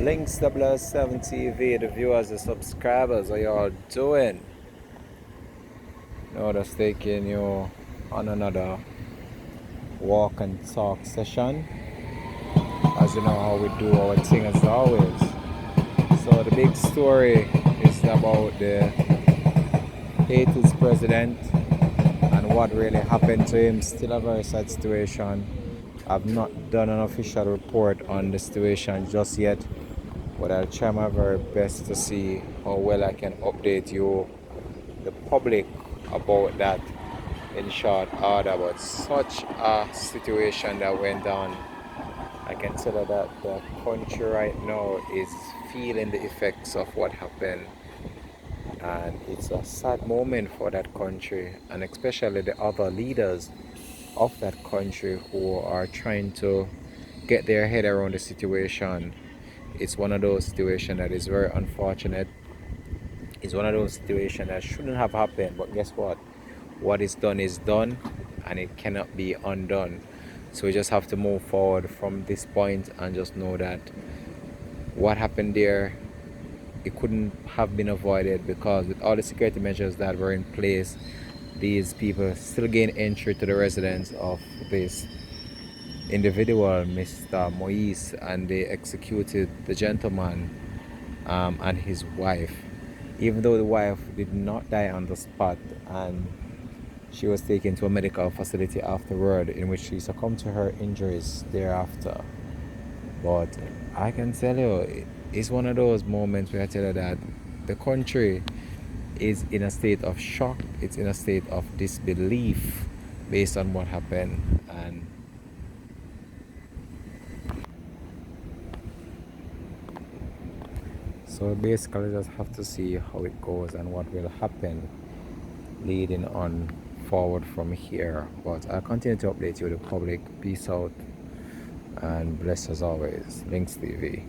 Links 007 TV, the viewers, the subscribers, how y'all doing? Now just taking you on another walk and talk session. As you know how we do our thing as always. So the big story is about the Haiti's president and what really happened to him. Still a very sad situation. I've not done an official report on the situation just yet, but I'll try my very best to see how well I can update you, the public, about that in short order. But such a situation that went on, I can tell you that the country right now is feeling the effects of what happened, and it's a sad moment for that country, and especially the other leaders of that country who are trying to get their head around the situation. It's one of those situations that is very unfortunate. It's one of those situations that shouldn't have happened, but guess what is done and it cannot be undone. So we just have to move forward from this point and just know that what happened there, it couldn't have been avoided, because with all the security measures that were in place, these people still gain entry to the residence of this individual, Mr. Moise, and they executed the gentleman and his wife, even though the wife did not die on the spot, and she was taken to a medical facility afterward, in which she succumbed to her injuries thereafter. But I can tell you, it's one of those moments where I tell you that the country is in a state of shock, it's in a state of disbelief based on what happened. And so basically just have to see how it goes and what will happen leading on forward from here. But I'll continue to update you, the public. Peace out and bless as always. Links TV.